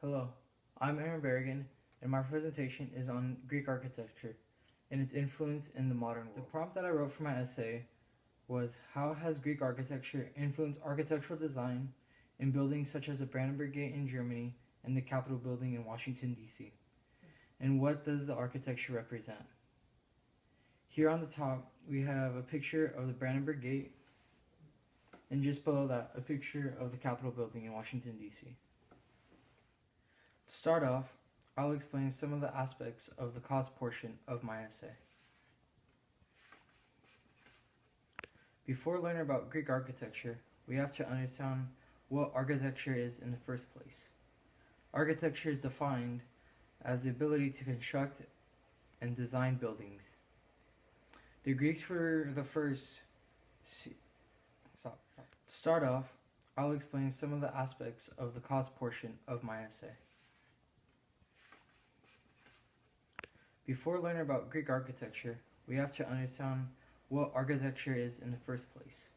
Hello, I'm Aaron Berrigan, and my presentation is on Greek architecture and its influence in the modern world. The prompt that I wrote for my essay was how has Greek architecture influenced architectural design in buildings such as the Brandenburg Gate in Germany and the Capitol building in Washington, D.C., and what does the architecture represent? Here on the top, we have a picture of the Brandenburg Gate, and just below that, a picture of the Capitol building in Washington, D.C. To start off, I'll explain some of the aspects of the cost portion of my essay. Before learning about Greek architecture, we have to understand what architecture is in the first place. Architecture is defined as the ability to construct and design buildings. The Greeks were the first. To start off, I'll explain some of the aspects of the cost portion of my essay. Before learning about Greek architecture, we have to understand what architecture is in the first place.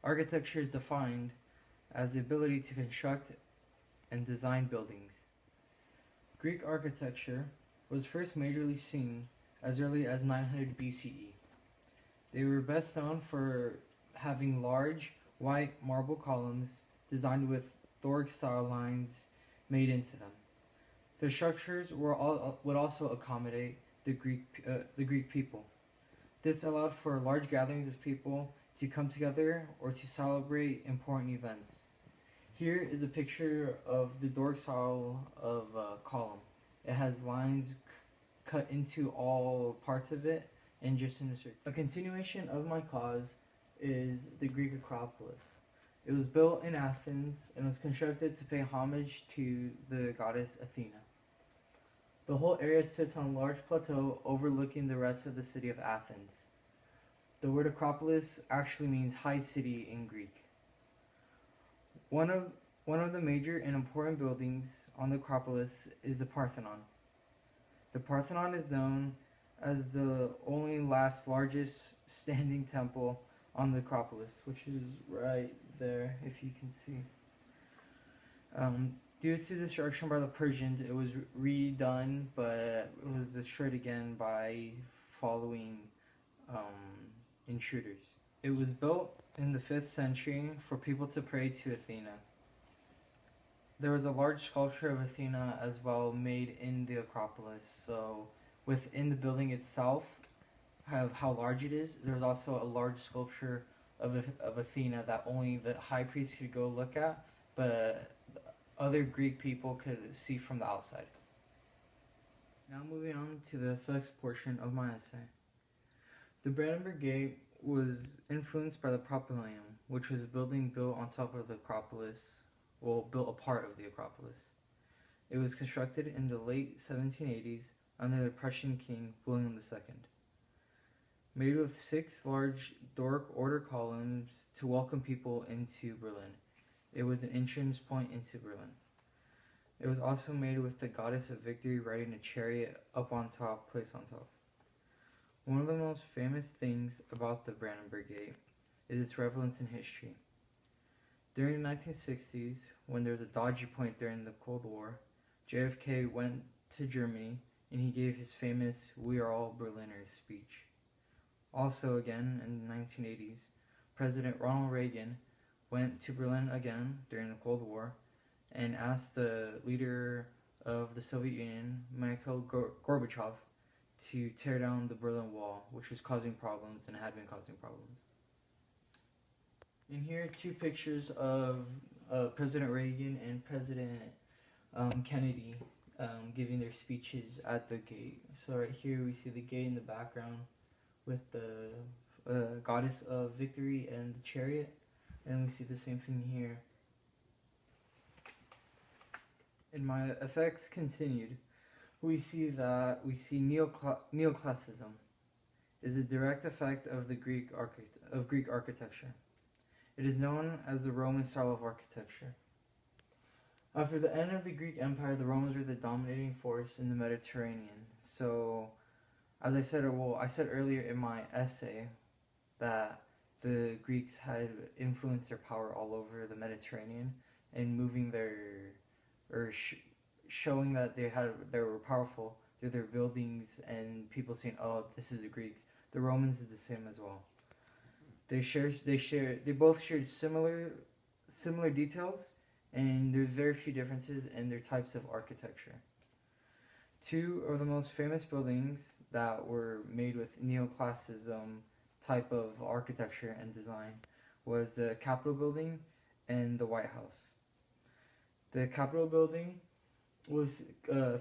Architecture is defined as the ability to construct and design buildings. Greek architecture was first majorly seen as early as 900 BCE. They were best known for having large, white marble columns designed with Doric-style lines made into them. Their structures would also accommodate the Greek people. This allowed for large gatherings of people to come together or to celebrate important events. Here is a picture of the Doric style of column. It has lines cut into all parts of it and just in a circle. A continuation of my cause is the Greek Acropolis. It was built in Athens and was constructed to pay homage to the goddess Athena. The whole area sits on a large plateau overlooking the rest of the city of Athens. The word Acropolis actually means high city in Greek. One of the major and important buildings on the Acropolis is the Parthenon. The Parthenon is known as the only largest standing temple on the Acropolis, which is right there, if you can see. Due to destruction by the Persians, it was redone, but it was destroyed again by following intruders. It was built in the 5th century for people to pray to Athena. There was a large sculpture of Athena as well made in the Acropolis, so within the building itself, of how large it is, there's also a large sculpture of Athena that only the high priest could go look at, but other Greek people could see from the outside. Now moving on to the effects portion of my essay. The Brandenburg Gate was influenced by the Propylaeum, which was a building built on top of the Acropolis, built a part of the Acropolis. It was constructed in the late 1780s under the Prussian king William II. Made with 6 large Doric order columns to welcome people into Berlin. It was an entrance point into Berlin. It was also made with the goddess of victory riding a chariot up on top, placed on top. One of the most famous things about the Brandenburg Gate is its relevance in history. During the 1960s, when there was a dodgy point during the Cold War, JFK went to Germany and he gave his famous "We Are All Berliners" speech. Also again in the 1980s, President Ronald Reagan went to Berlin again during the Cold War and asked the leader of the Soviet Union, Mikhail Gorbachev, to tear down the Berlin Wall, which was causing problems and had been causing problems. And here are 2 pictures of President Reagan and President Kennedy giving their speeches at the gate. So right here we see the gate in the background with the goddess of victory and the chariot. And we see the same thing here. And my effects continued. We see neoclassicism is a direct effect of the Greek architecture. It is known as the Roman style of architecture. After the end of the Greek Empire, the Romans were the dominating force in the Mediterranean. So, as I said earlier in my essay, that the Greeks had influenced their power all over the Mediterranean and moving showing that they were powerful through their buildings and people saying, "Oh, this is the Greeks." The Romans is the same as well. They both shared similar details, and there's very few differences in their types of architecture. Two of the most famous buildings that were made with neoclassicism type of architecture and design was the Capitol building and the White House. The Capitol building was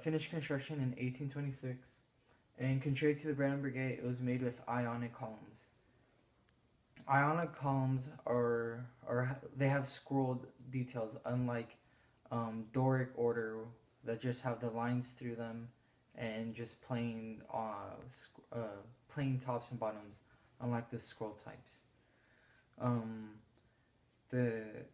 finished construction in 1826, and contrary to the Brandenburg Gate, it was made with Ionic columns. Ionic columns are they have scrolled details, unlike Doric order that just have the lines through them and just plain tops and bottoms, unlike the scroll types. Um, the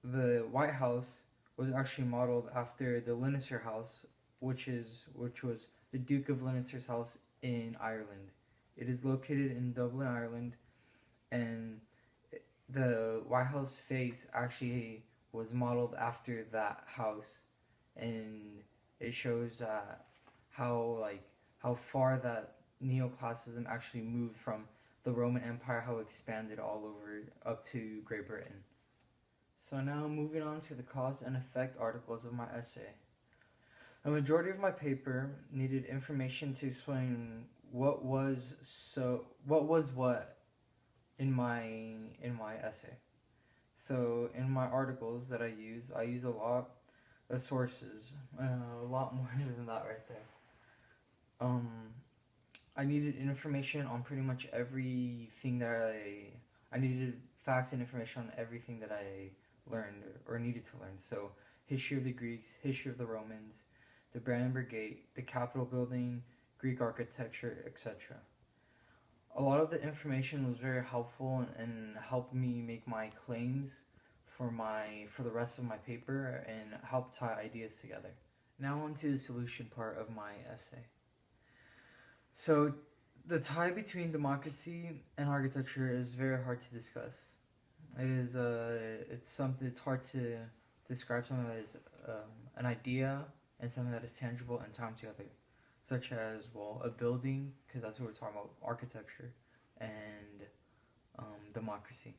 the White House was actually modeled after the Leinster House, which was the Duke of Leinster's house in Ireland. It is located in Dublin, Ireland, and the White House face actually was modeled after that house, and it shows how far that neoclassicism actually moved from the Roman Empire, how it expanded all over up to Great Britain. So now moving on to the cause and effect articles of my essay. A majority of my paper needed information to explain what was what in my essay. So in my articles that I use a lot of sources, a lot more than that right there. I needed information on pretty much everything that I needed facts and information on everything that I learned or needed to learn. So history of the Greeks, history of the Romans, the Brandenburg Gate, the Capitol building, Greek architecture, etc. A lot of the information was very helpful and helped me make my claims for the rest of my paper and help tie ideas together. Now on to the solution part of my essay. So the tie between democracy and architecture is very hard to discuss. It's hard to describe something that is an idea and something that is tangible and timed together, such as a building, because that's what we're talking about, architecture and democracy.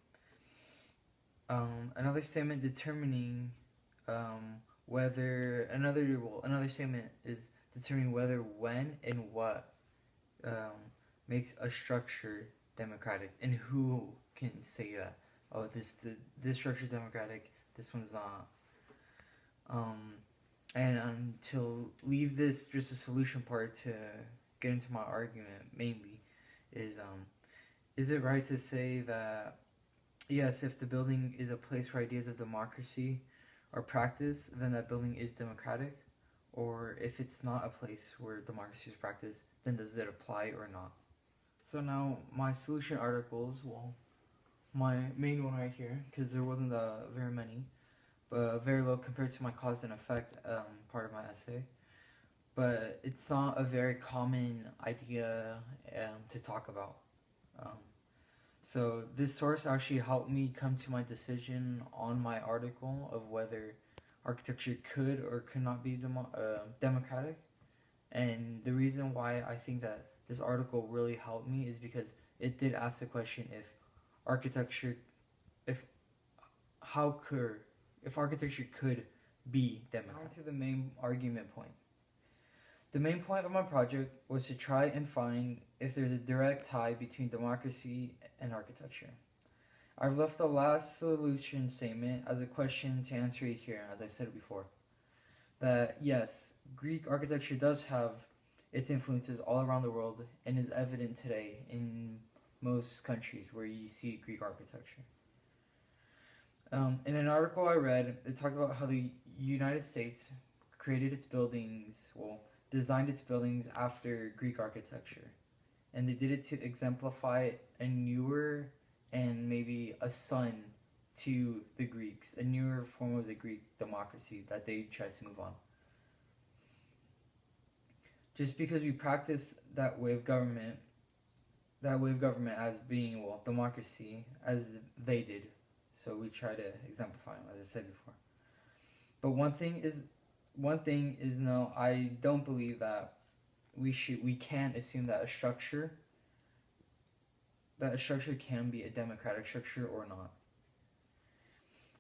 Another statement determining another statement is determining whether, when, and what makes a structure democratic, and who can say that. Oh, this structure is democratic. This one's not. And to leave this just a solution part to get into my argument mainly is it right to say that yes, if the building is a place where ideas of democracy are practiced, then that building is democratic? Or if it's not a place where democracy is practiced, then does it apply or not? So now my solution articles, my main one right here, because there wasn't very many, but very low compared to my cause and effect part of my essay. But it's not a very common idea to talk about. So this source actually helped me come to my decision on my article of whether architecture could or could not be democratic. And the reason why I think that this article really helped me is because it did ask the question if architecture could be democratic. On to the main argument point. The main point of my project was to try and find if there's a direct tie between democracy and architecture. I've left the last solution statement as a question to answer it here, as I said before. That yes, Greek architecture does have its influences all around the world and is evident today in most countries where you see Greek architecture. In an article I read, it talked about how the United States created its buildings, designed its buildings after Greek architecture. And they did it to exemplify a newer and maybe a son to the Greeks, a newer form of the Greek democracy that they tried to move on. Just because we practice that way of government as being, democracy, as they did. So we try to exemplify them, as I said before. But one thing is one thing is, no, I don't believe that we can't assume that a structure can be a democratic structure or not.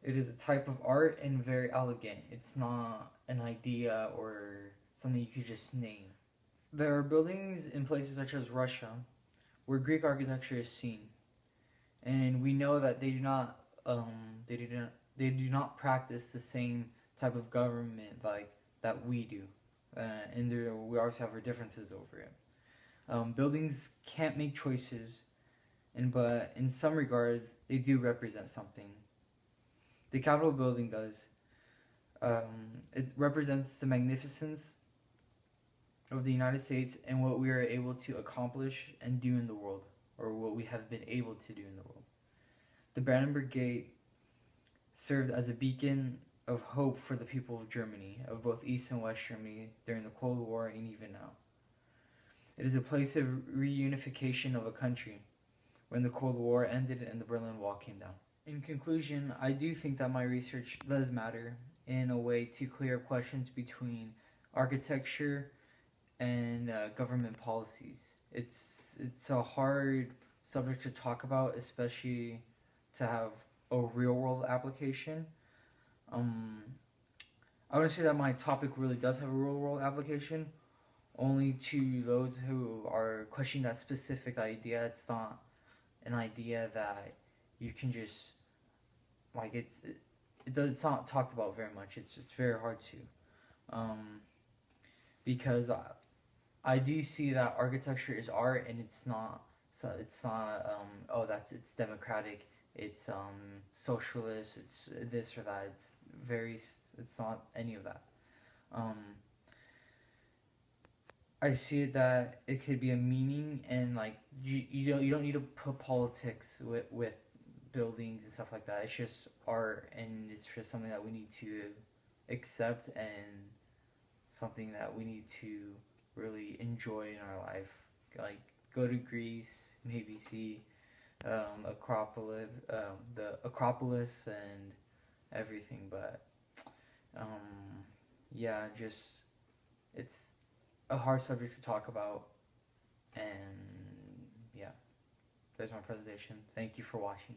It is a type of art and very elegant. It's not an idea or something you could just name. There are buildings in places such as Russia where Greek architecture is seen, and we know that they do not practice the same type of government like that we do, and we also have our differences over it. Buildings can't make choices, but in some regard they do represent something. The Capitol building does. It represents the magnificence of the United States and what we are able to accomplish and do in the world, or what we have been able to do in the world. The Brandenburg Gate served as a beacon of hope for the people of Germany, of both East and West Germany, during the Cold War and even now. It is a place of reunification of a country when the Cold War ended and the Berlin Wall came down. In conclusion, I do think that my research does matter in a way to clear up questions between architecture and government policies. It's a hard subject to talk about, especially to have a real world application. I would say that my topic really does have a real world application, only to those who are questioning that specific idea. It's not an idea that you can just like it's not talked about very much. It's very hard to, because I do see that architecture is art and it's not, so it's not oh, that's it's democratic, it's socialist, it's this or that. It's not any of that. Um, I see it that it could be a meaning, and like you don't need to put politics with buildings and stuff like that. It's just art, and it's just something that we need to accept, and something that we need to really enjoy in our life. Like go to Greece, maybe see the Acropolis and everything. But yeah, just it's a hard subject to talk about, and yeah, there's my presentation. Thank you for watching.